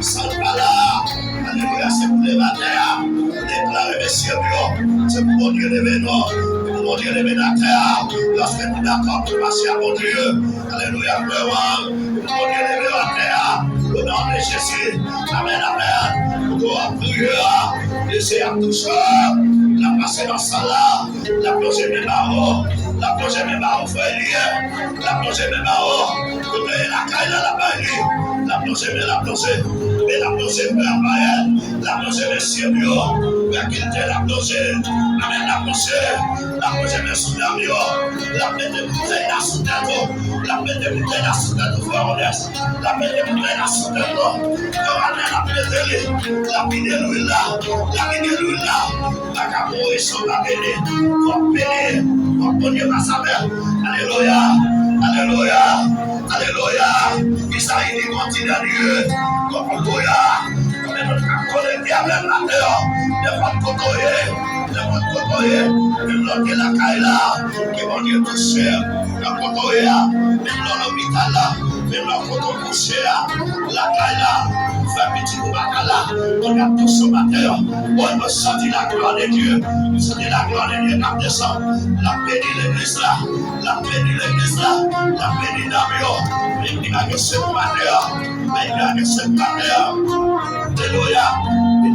Alléluia, c'est pour les matins. Déclarer les cieux, c'est pour mon Dieu d'événement. Pour mon Dieu d'événement à terre. Lorsque tu d'accord pour passer à mon Dieu. Alléluia, pour mon Dieu d'événement à terre. Au nom de Jésus. Amen, amen. Pour toi, prière. Laissez à tout ça. La passer dans ça là. La plonger mes barreaux. La plonger mes barreaux, frère. La plonger mes barreaux. Pour la caille dans la baille. La plonger, mais la plonger. Mais la plongée pour la païenne, la plongée de Sibio, la qualité, la plongée, amen, la plongée de Soudamio, la paix de bouteille à Soudano, la paix de bouteille à Soudano, Florence, la paix de bouteille à Soudano, la paix de la paix de l'huile, la camo et son babéné, pour bénir, pour bondir ma sa mère, alléluia, alléluia, alléluia, Isaïe dit continue à Dieu. Alléluia. Comme notre collègue avec la terre, de votre côté, même l'autre la caïla, qui vont dire toucher, la côté, même l'hôpital là, même la côté couché, la caïla, fait petit coup bacala, on a tout ce matin, on me sentit la gloire de Dieu, on sentit la gloire de Dieu qui descend, la paix de l'église là, la paix de l'église là, la paix de Damio, mais qui va que ce matin, mais qui va que ce matin. Alléluia.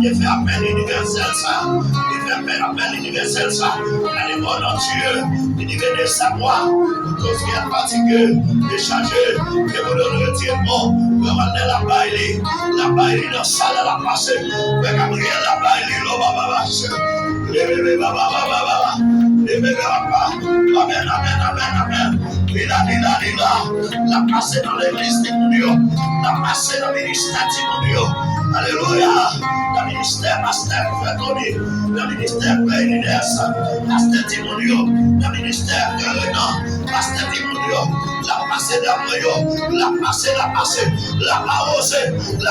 Il fait appel universel ça. Il fait appel universel ça. Allez, mon Dieu. Il dit venez savoir. Tous qui êtes fatigués, déchargés, que vous le retirez. Regardez la baille. La baille dans la salle à la passée. Regardez la baille. Amen, amen, amen, amen. La passée dans l'église de Dieu. La passée dans le ministère de Dieu. Alléluia. Le ministère Pasteur Frédéric, le ministère Périnès, Pasteur Timonio, le ministère de Renan, Pasteur Timonio, la passée d'Amoyo, la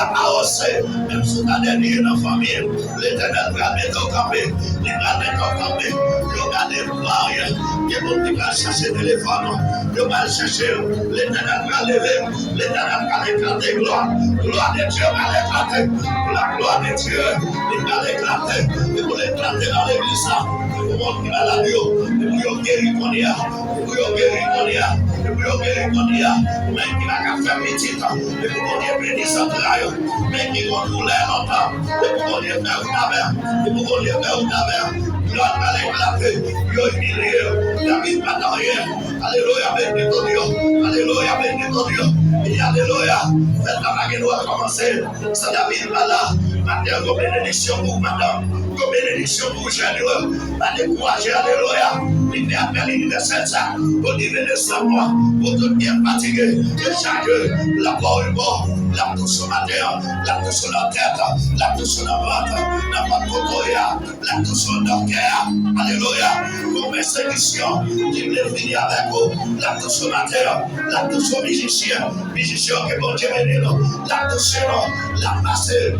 passée, même sous la dernière dans la famille, l'Éternel va mettre au campé, il va mettre au campé, il va mettre au campé, il va chercher le téléphone, il va chercher, l'Éternel va lever, l'Éternel va éclater, gloire de Dieu va l'éclater, la gloire de Dieu, il va l'éclater, il va l'éclater dans l'église, il va monter dans la Dieu, il va guérir qu'on y a, il va guérir qu'on y a, il va guérir qu'on y a, mais il va faire petit, il va bénir sa travail, mais il va rouler longtemps, il va faire une affaire, il va faire une affaire, il va l'éclater, il va humilier, David va dans rien, alléluia, béni ton Dieu, alléluia, béni ton Dieu, et alléluia, faites la bague doit commencer, ça David va là, madame, comme bénédiction pour madame, comme bénédiction pour Jésus, pas décourager, alléluia, il est appelé universel ça, au niveau de sa voix, pour tout bien fatigué, déchargé, la parole bon, la touche sur ma terre, la touche sur la tête, la touche sur la ventre, la patoya, la touche sur le cœur, alléluia, pour mes sélections, qui me finir avec vous, la touche sur ma terre, la touche sur musicien que mon Dieu bénit, la touche sur la passer,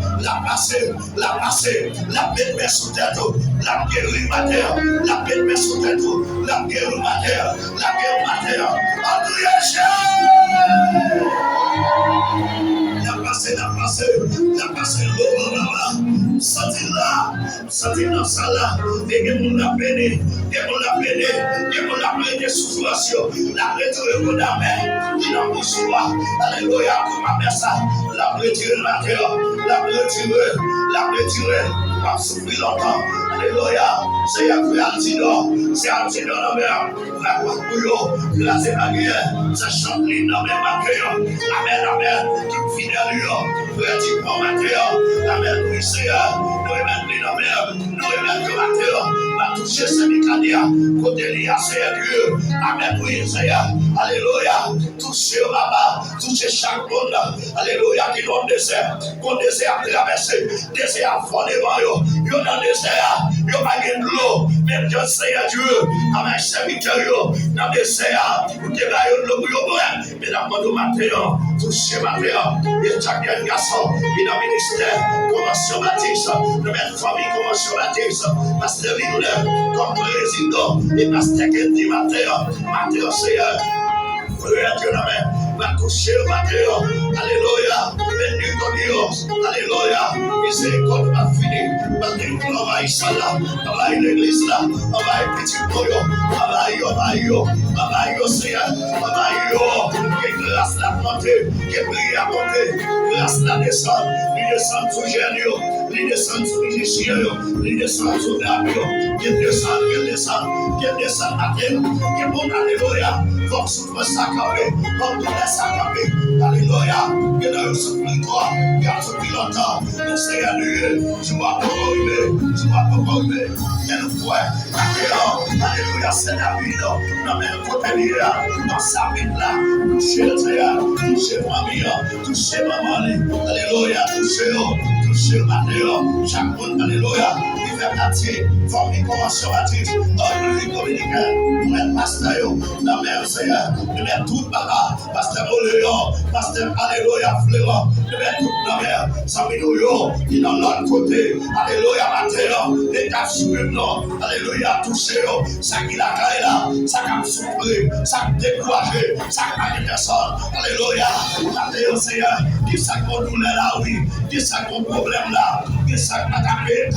la paix de sous tête, la guérir ma terre, la paix de sous tête, la guérir ma terre, alléluia, la passé, sorti dans ça là, et que nous la béni, que nous la béni, souffrance, la retirée de la mer, qui n'a pas souvent, alléluia, pour ma mère ça, la retirée de la terre, la retirée, pas souffrir longtemps, alléluia, c'est un peu altidor, c'est altidor la mer, la couillon, la sénaguière, ça chante dans mes mains, amen, qui fidèle, frère, pour ma terre, amen, oui, Seigneur, nous remettons la mer, nous remettons la terre, va toucher ce mécanisme, côté lié à Dieu, amen, oui, Seigneur, alléluia, toucher là-bas, toucher chaque monde, alléluia, qui doit désert, qu'on désert traverser, désert à fond devant eux, ils ont un désert, ils ont pas de l'eau, même Dieu, Seigneur Dieu, amen, serviteur, dans le désert, vous devez aller l'eau, mais dans le matin, toucher ma terre, et chaque garçon, qui est dans le ministère, commence baptiste, de mettre famille, commence baptiste, pasteur Vinouleur, comme président, et pasteur Kendi Matteo, Seigneur, Dieu la main, va toucher le matin, alléluia, béni ton Dieu, c'est qu'on va finir. On va y ça là, on va y l'église là, on va y petit boyo, on va y Seigneur, on va y que grâce la montée, que prière à monter, grâce la descend, il descend sous Génio, il descend sous musicien, il descend sous Damio, il descend à terre, que bon alléluia, comme souffre s'accapé, comme tout est s'accapé, alléluia, que nous souffrons toi, car depuis longtemps, le Seigneur Dieu, tu vas pas arriver, et le point, alléluia, c'est la vie, non, mais le côté là, dans sa vie là, touchez le Seigneur, touchez ma vie, touchez ma maman, alléluia, touchez ma terre, chaque monde, alléluia, liberté, famille, conventionnative, l'église dominicaine, pour être pasteur, dans le Seigneur, de mettre tout là, pasteur Moléon, pasteur, alléluia, Fleuron, de mettre tout dans la mer, ça met nous, qui dans l'autre côté, alléluia, ma terre, l'état suivant, alléluia, touché, ça qui la caille là, ça qui a souffert, ça qui a découragé, ça qui a des personnes, alléluia, la terre, Seigneur, qui ça qu'on douleur là, oui, qui ça qu'on problème là, qui ça qui a tapé,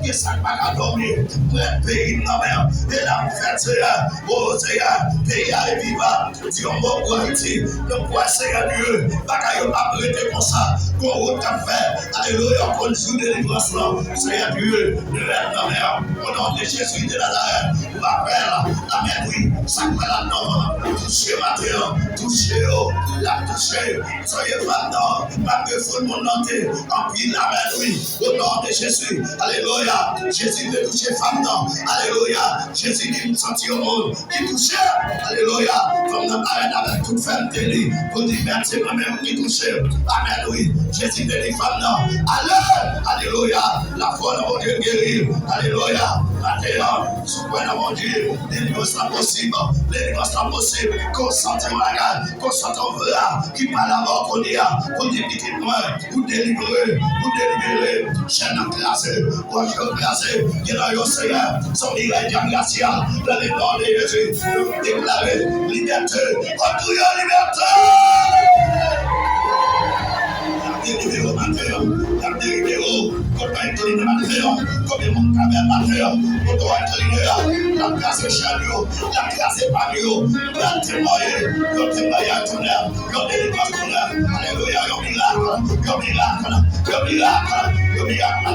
qui ça qui a dormi, pour être pays dans la mer, et la fête, Seigneur, oh Seigneur, pays à vivant, si on va pour Haïti, donc quoi, Seigneur Dieu, bagaille pas prêté comme ça, qu'on route à faire, alléluia, qu'on joue de délivrance là, Seigneur Dieu, de l'être dans la mer, au nom de Jésus de Nazareth, on va faire la mer, oui, ça fait la norme, toucher ma terre, toucher, la toucher, soyez maintenant, pas que faut le monde entier, en pile la mer, oui, au nom de Jésus, alléluia, Jésus veut toucher femme, non, alléluia, Jésus dit nous sentir au monde, qui touchait, alléluia, comme nous arrête avec toute femme télé, pour dire merci moi-même qui touchait, amen, oui, Jésus veut dire femme, non, alléluia, la foi de mon Dieu guérit, alléluia, la terre, souverain de mon Dieu, délivrance là possible, qu'on sente en regard, qu'on sente en vrai, qui parle à mort qu'on y a, pour dire petit moi, pour délivrer, chaîne classée, pour classée, qui est dans le Seigneur, son miracle gracial, dans les noms de Jésus, déclarer liberté, retrouver liberté! Libéraux matin, gardez libéraux, comme un incliné matin, comme un monde caméra matin, comme un incliné, la classe est chaleur, la classe est pavio, la témoigne, le témoigne à tonnerre, le délivrance tonnerre, alléluia, le miracle, le miracle matin, le miracle dans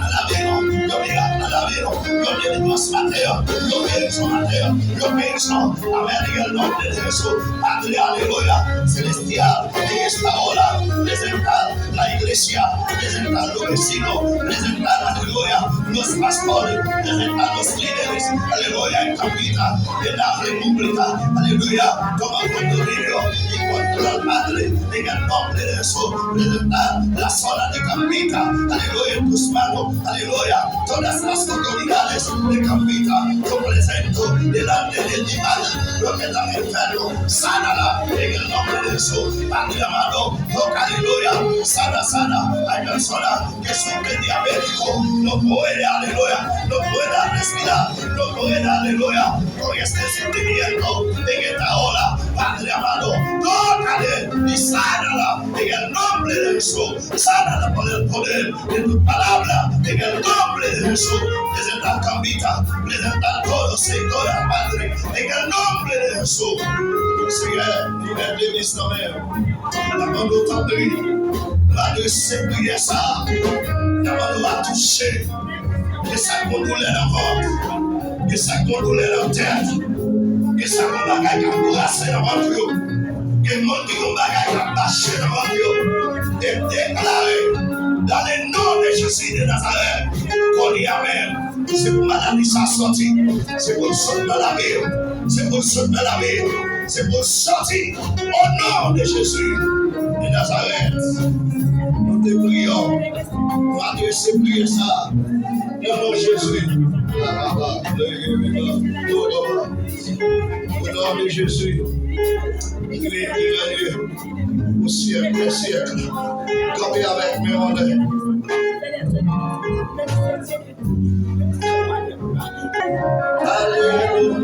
la vie, le miracle dans la vie, le délivrance matin, le guérison matin, le guérison, amen, également, le guérison, alléluia, célestial, et parola, presentar la iglesia, presentar los vecinos, presentar, aleluya, los pastores, presentar los líderes, aleluya, en Campita, en la República, aleluya, toma condominio y controla al Padre, en el nombre de Jesús, presentar la zona de Campita, aleluya, en tus manos, aleluya, todas las autoridades de Campita, yo presento delante del diván, lo que está enfermo, sánala, en el nombre de Jesús, Padre amado, toca, aleluya, sana, hay personas que sufren diabético, no puede, aleluya, no puede respirar, no puede, aleluya, con este sentimiento en esta hora, Padre amado, tócale y sánala en el nombre de Jesús, sánala por el poder de tu palabra, en el nombre de Jesús, presentar Campita, presentar todo, Señor, Padre, en el nombre de Jesús, Seigneur, nous mettons l'église dans la mer, nous autant de vie, la de ces prières ça, nous va toucher, que ça qu'on douleur dans le ventre, que ça qu'on douleur dans la tête, que ça qu'on bagaille qui a brassé dans le ventre, que le monde qui a bagaille qui a bâché dans le ventre, et déclarer dans le nom de Jésus de Nazareth, qu'on y amène. C'est pour maladie ça sortir, c'est pour sortir dans la vie, c'est pour sortir dans la vie, c'est pour sortir au nom de Jésus de Nazareth. Nous te prions, nous adressons prier ça, au nom de Jésus. Au nom de Jésus, il est au siècle des siècles, comme avec mes rendez. Alléluia.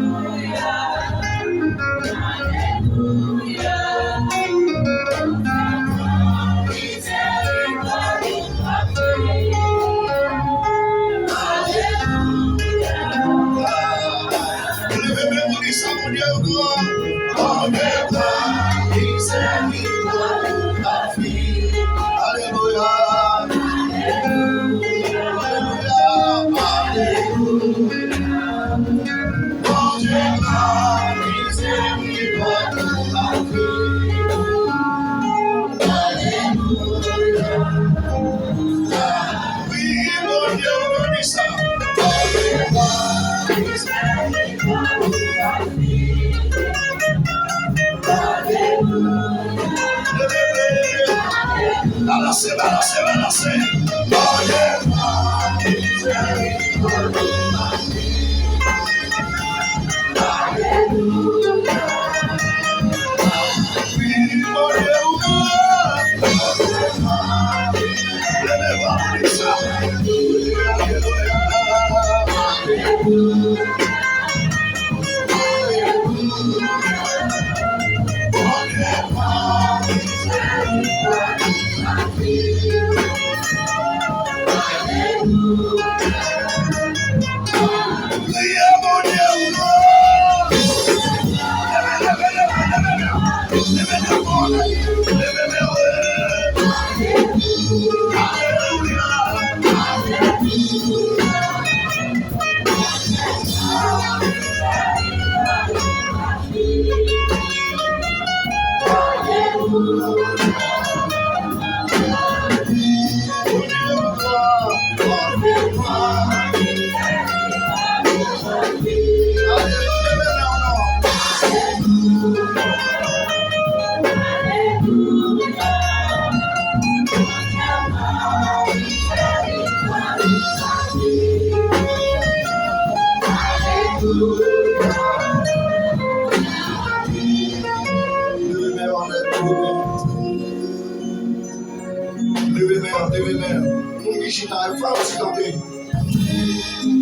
Oui, mon Dieu, on dit ça. Balancez, balancez, balancez. Oh yeah. Oui, mon Dieu, levez-vous ça.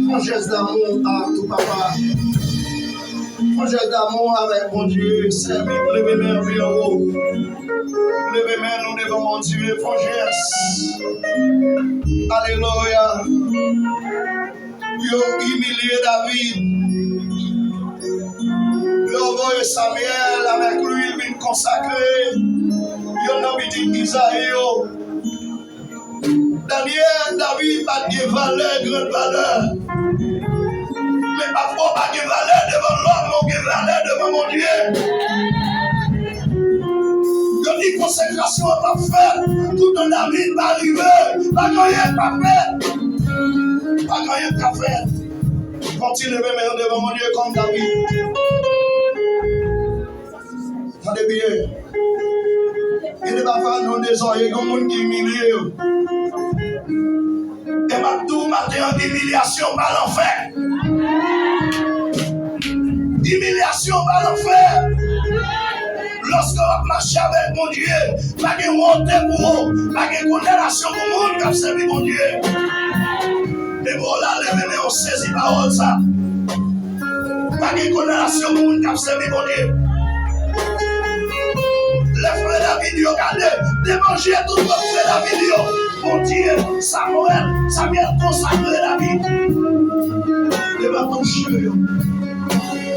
Un geste d'amour à tout papa. Un geste d'amour avec mon Dieu. Servi, levez main bien haut. Levez main nous devant mon Dieu. Un geste. Alléluia. Yo humilié David. Yo envoyé Samuel avec lui, il vient consacrer. Yo n'a pas dit Isaïe. Daniel, David, pas de valeur, grande valeur. Mais parfois, pas de valeur devant l'homme, mais de valeur devant mon Dieu. Je dis consécration pas faite. Tout en David va arriver. Pas rien pas fait. Pas rien pas fait. Continue de lever devant mon Dieu comme David. Attendez bien. Il ne va pas nous désoyer comme un qui humilie. Et ma tout matin en humiliation par l'enfer. Humiliation par l'enfer. Lorsque on marche avec mon Dieu, pas de honte pour vous, pas de condamnation pour le monde qui a servi mon Dieu. Mais bon là, les on saisit parole ça. Pas de condamnation pour le monde qui a servi mon Dieu. Les frères David, regardez, démanger tout le frère David. Mon Dieu, Samuel consacré David. Devant ton cheveu.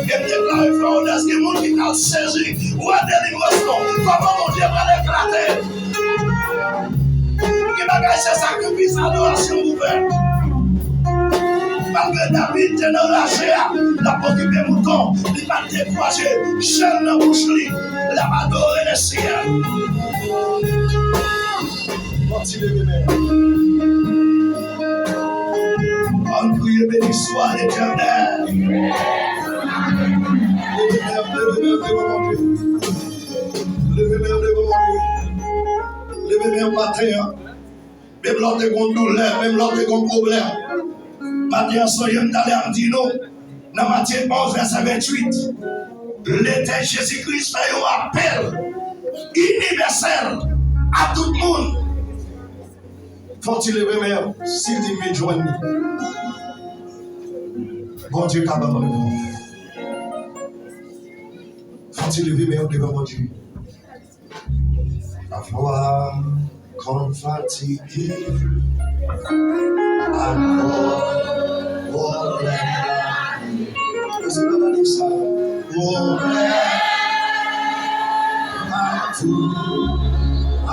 Et déclare frère, est-ce que le monde qui t'a saisi ou a délivrance, comment mon Dieu va l'éclater? Qui va c'est sacrifice, adoration ouverte. Parce que David était dans la chair, il a occupé mouton, il va décourager, jeune dans la bouche, il a adoré le ciel. Continuez, mes on prie, béni soit l'Éternel. Levez-moi devant mon Dieu. Levez-moi matin. Même l'autre est douleur, même l'autre est problème. Matin, soyons d'aller à Dino. Dans Matthieu 11, verset 28. L'éternel Jésus-Christ fait un appel universel à tout le monde. Faut-il lever même s'il dit me joindre. Bon Dieu, qu'à bas faut-il lever même devant mon Dieu. Parfois, comme fatigué, encore, oh là, c'est pas dire ça. Oh là, à tout, à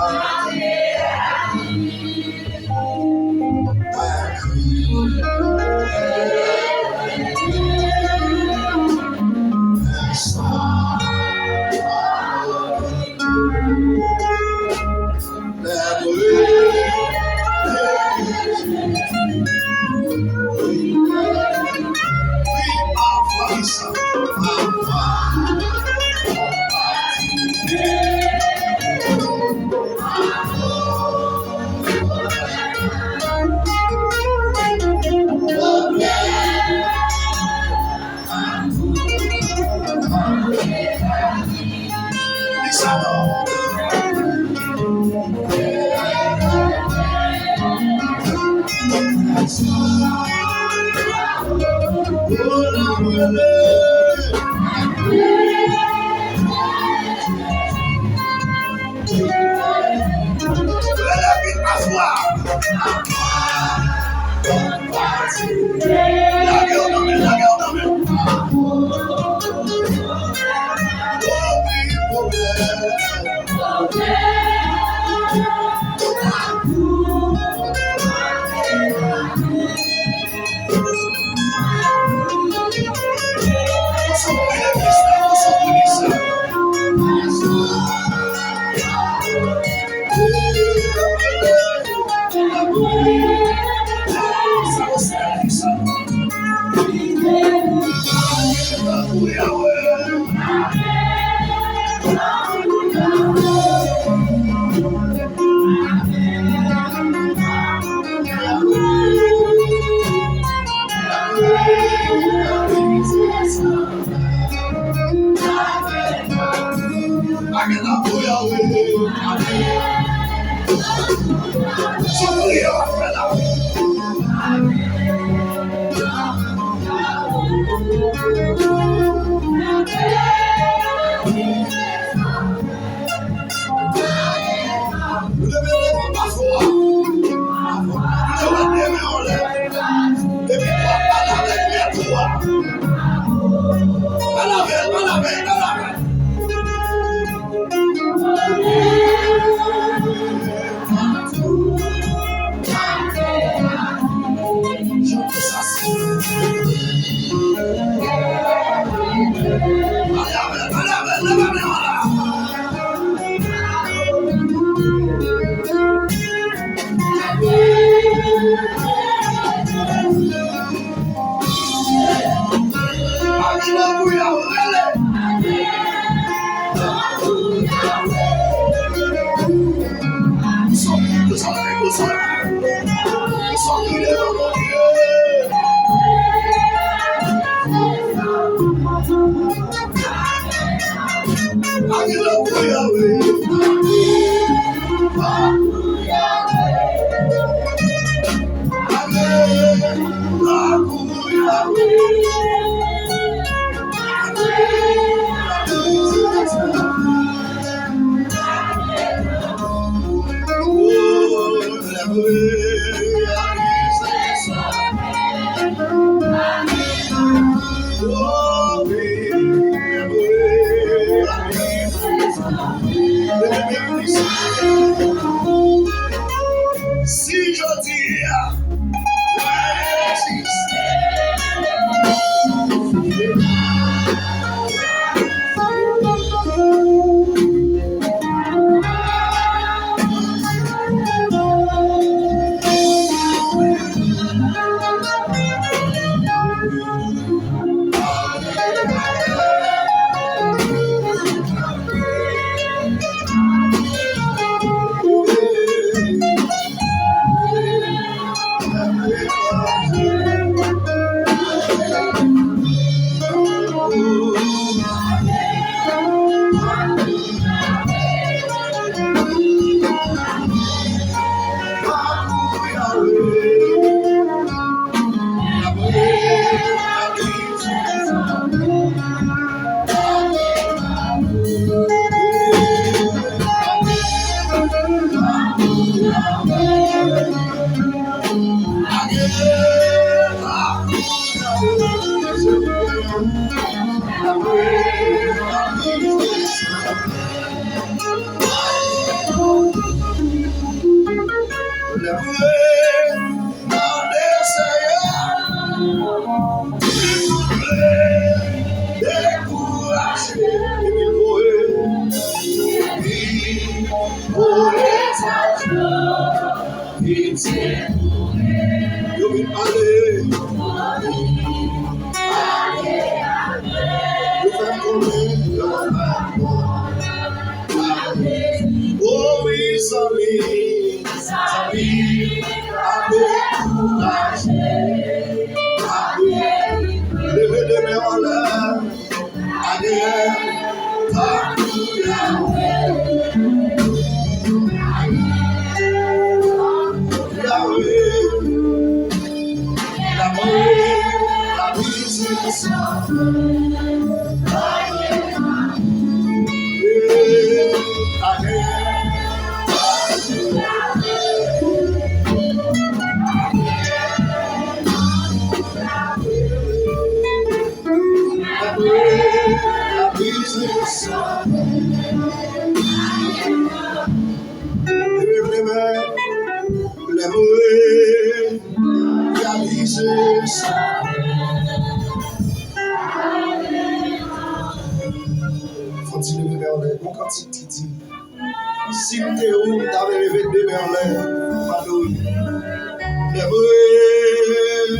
Si vous avez levé des mains en l'air,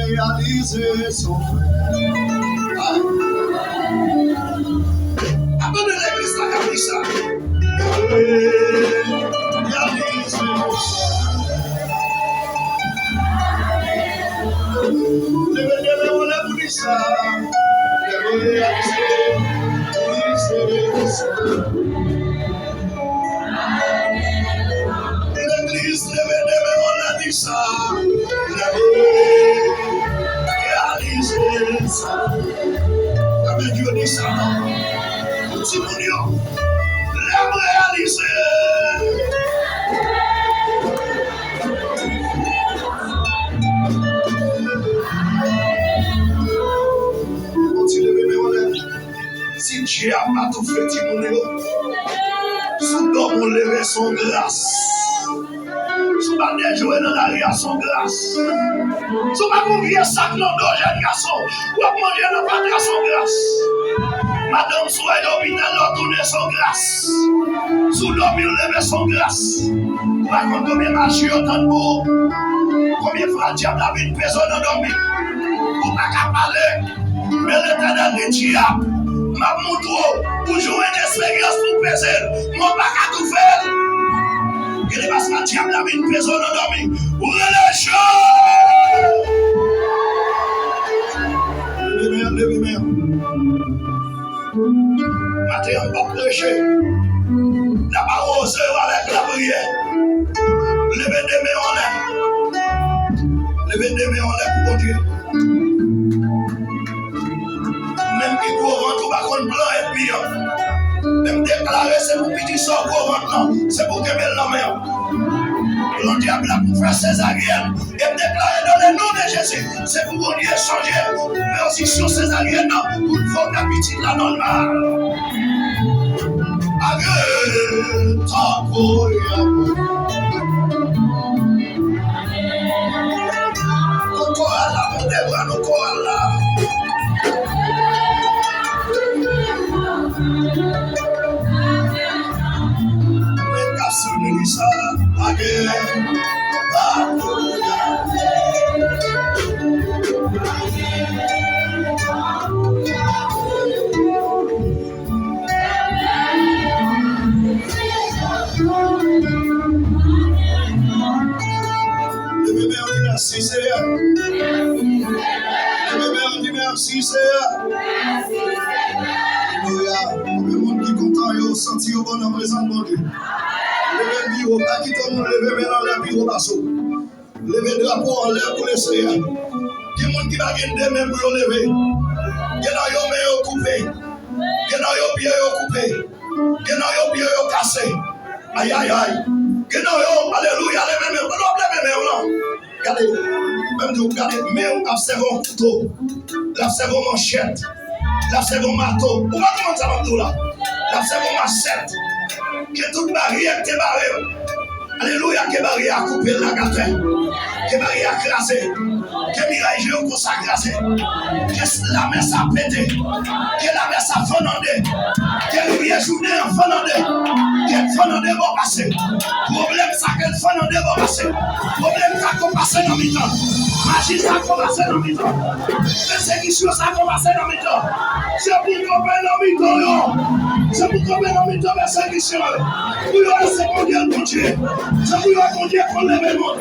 réaliser son frère. Abonnez l'église la Capricha. Réaliser son levez des mains en l'air pour dire ça. Réaliser son frère. L'église levez des mains en l'air dit ça. Réaliser ça. Avec Dieu dit ça. Si mon Dieu l'aime réaliser. Si Dieu n'a pas tout fait, Timonéo, sous l'homme on lève son grâce. Sous pas des jouets dans l'arrière son grâce. Sous pas qu'on vient sac dans nos jeunes garçons. Ou à manger dans pas son grâce. Madame soit l'hôpital, l'on tourne son grâce. Sous l'homme on lève son grâce. Par contre, combien marché autant de beau. Combien fois diable a vu une personne endormie. Ou pas qu'à parler. Mais l'éternel dit diable. Ma moutro, pour jouer une expérience pour peser, mon pas qu'à tout faire. Il est parce que diable a vu une personne endormie. Où est le chaud? Levez main. Matin, on va prêcher. La parole avec la prière. Levez des mains en l'air. Levez des mains en l'air pour Dieu. Même qui court tout va contre blanc et puis même déclarer c'est pour petit sort pour maintenant, c'est pour que belle la mer. Le diable a pour faire césarienne et déclarer dans le nom de Jésus, c'est pour qu'on y échanger position césarienne pour faire la petite la normale. Amen. Merci Seigneur. Merci Seigneur. Alléluia. Le monde qui est content, il senti au bon en présence de mon Dieu. Levez le bureau, pas quitter le monde, levez maintenant le bureau basso. Levez le drapeau en l'air pour le Seigneur. Il y a des gens qui va gagner même pour le lever. Il y a des mains coupées. Il y a des pieds coupés. Il y a des pieds cassés. Aïe aïe aïe. Il y a des alléluia, levez les mains. Regardez, même de regarder, mais on observe un couteau, l'observe une manchette, l'observe un marteau. Pourquoi comment ça va tout là? L'observe une machette, que toute barrière est barrée. Alléluia, que barrière a coupé la gâte, que barrière a crasé, que mirage est consacré, que la messe a pété, que la messe a fondé, que rivière journée a fondé, que fondé va passer. Problème ça que fondé va passer. Problème ça qu'on passe dans le temps. Magie ça qu'on passe dans le temps. Persécution ça qu'on passe dans le temps. C'est pour qu'on passe dans le temps. C'est pour qu'on passe dans le temps persécution. Pour qu'on se conduire mon Dieu. C'est pour qu'on Dieu qu'on lève le monde.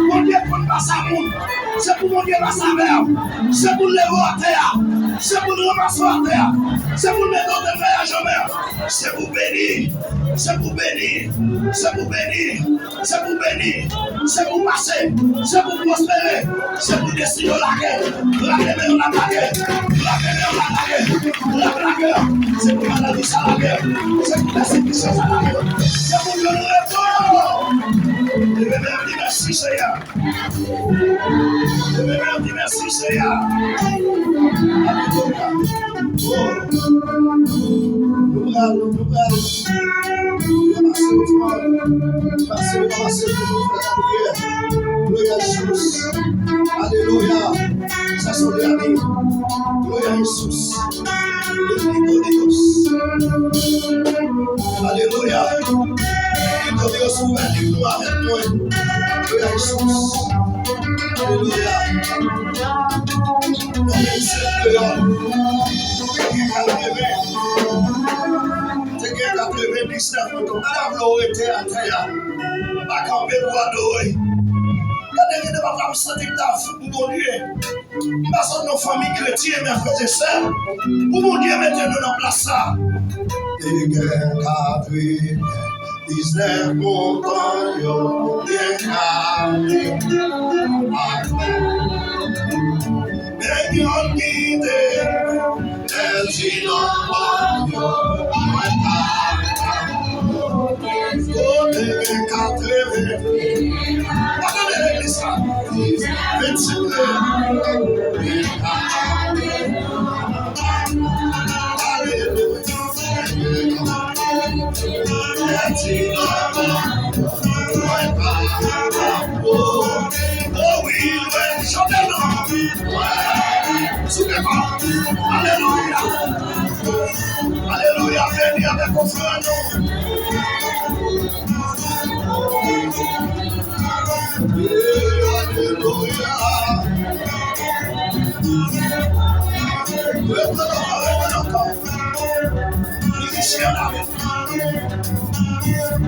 Mon Dieu qu'on passe à monde. C'est pour mon Dieu passe à verbe. C'est pour lever à terre. C'est pour le ramasser à terre. C'est pour mettre dans le voyage en mer. C'est pour bénir. c'est pour bénir, c'est pour bénir, c'est pour bénir, c'est pour passer, c'est pour prospérer, c'est pour décider la guerre, la guerre, c'est pour maladie à la guerre, c'est pour la sécurité à la guerre, c'est pour le retour. Je vais même dire merci, Seigneur. Je vais même dire merci, Seigneur. Alléluia. Nous allons. Gloria a Jesús. Aleluya. Esa soledad. Gloria a Jesús. Bendito Dios. Aleluya. Bendito Dios. Bendito Jesús. Gloria a Jesús. Aleluya. No me Señor. Madame l'eau était à terre. Ma campée boit d'eau. Quand elle n'est pas comme ça, pour mon Dieu. Parce que nos familles chrétiennes, mes frères et sœurs, pour mon Dieu, mettez-nous dans place ça. Et que Israel montagne, Alléluia. Alléluia. Béni avec confiance.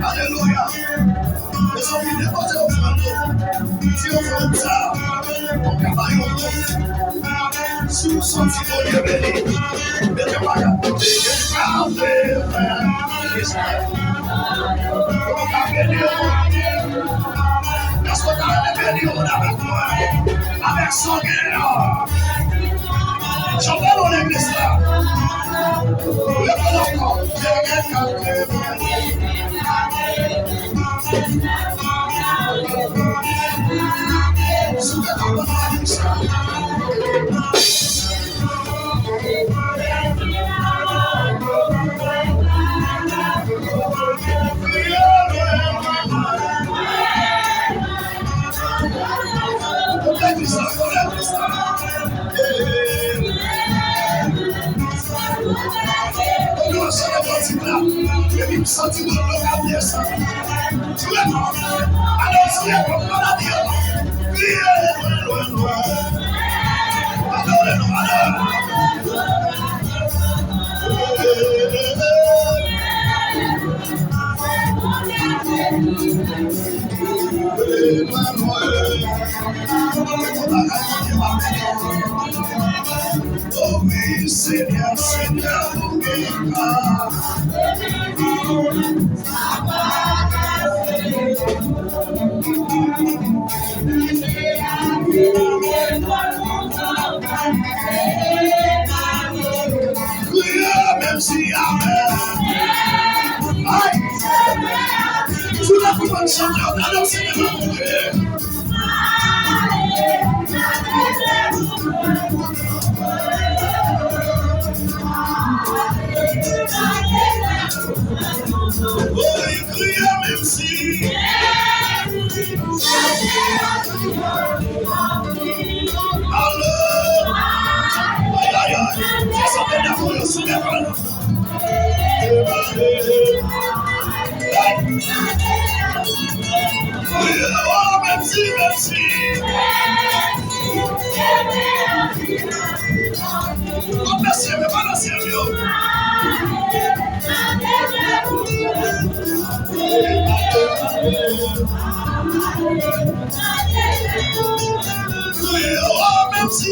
Alléluia. Les hommes qui déposent au fond, si on fait ça, on travaille au fond. Si vous sentez mon Dieu béni, mettez-moi là. Parce qu'on a béni avec moi, avec son guerre. J'en vais dans l'église là. Le encore. Senti de l'eau ça. Tu es mort. Alors, si elle prend la vie, criez loin. Adorez-nous, oh oui, Seigneur, même si tu n'as pas de chanteur dans le cinéma. Oh, il crie même si. Allô. Aïe. Ça s'appelle la foule au cinéma. Oh, merci. Oh, merci, mais pas la sérieux. Oh, merci.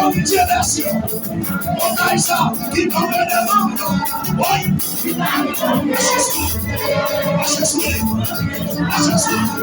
Observação, Otaisa, que não é demanda. Oi, aleluia.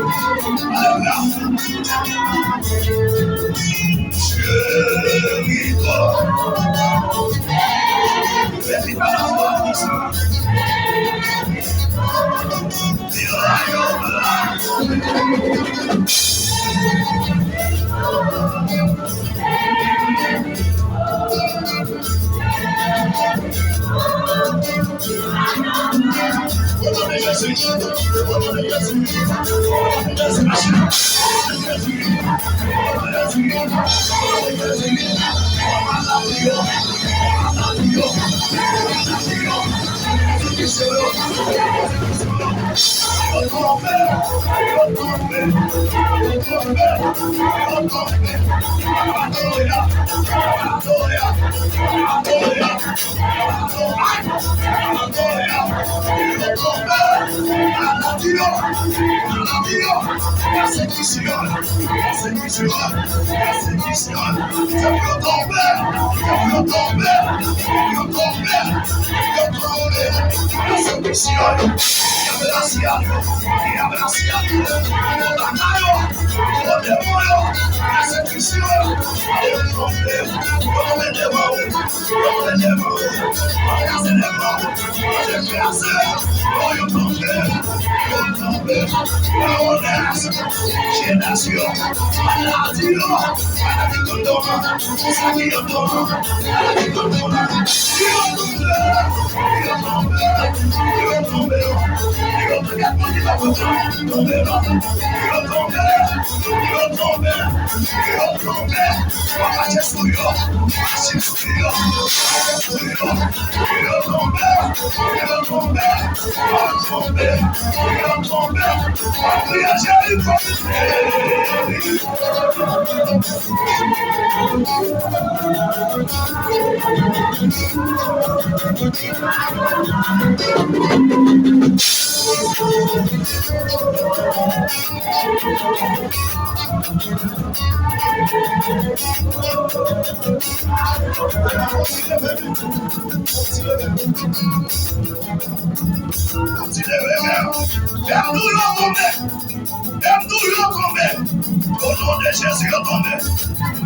Au nom de Jésus,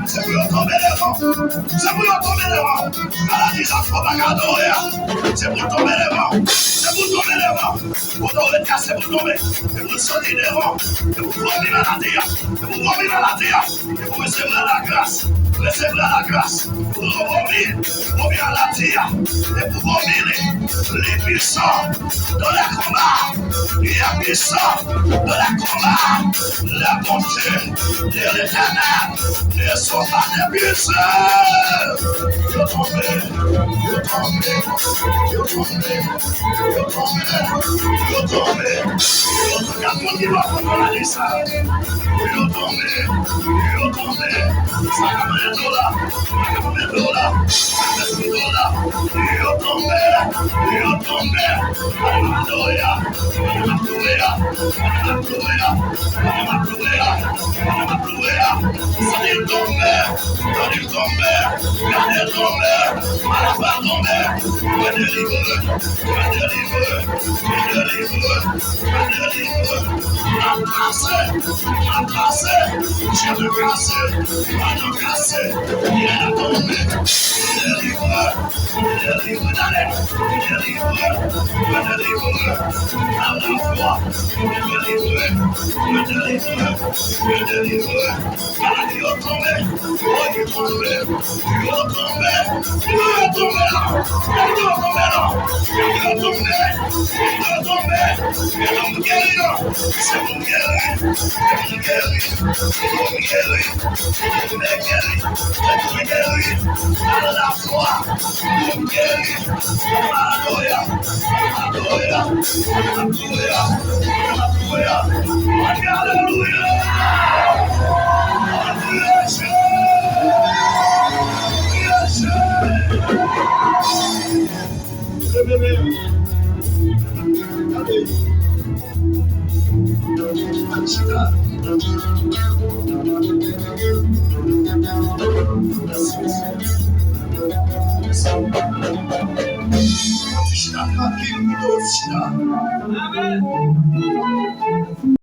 c'est pour tomber les vents. C'est pour tomber les vents. Maladie, ça faut pas garder. C'est pour tomber les vents. C'est pour tomber les vents. Pour tomber les casser, pour tomber. Et pour sortir des vents. Et pour tomber maladie. Et pour tomber maladie. Et pour recevoir la grâce. Recevoir la grâce. Pour revenir à la terre. Et pour revenir les puissants dans le combat. Les puissants dans le combat. La bonté de l'éternel. Ne sont pas des puissants. Yo tombé. Yo tombé. Yo tombé. Yo tombé. Yo tombé. Yo tombé. Yo tombé. Yo tombé. $100. Yo tombé. Yo tombé. Alléluia. Alléluia. Alléluia. Alléluia. Alléluia. Soyez tombé. Soyez tombé. Gardez tombé. Malade pas tombé. Me délivre. Me délivre. Me délivre. Me délivre. Embrassé. Je te casse. Pas de casser. Il est tombé. Me délivre. Me délivre. D'aller. Me délivre. Me délivre. À la fois. Me délivre. Me délivre. Me délivre. Maladie au tombé. Oh, il est tombé. Il est tombé. Amen.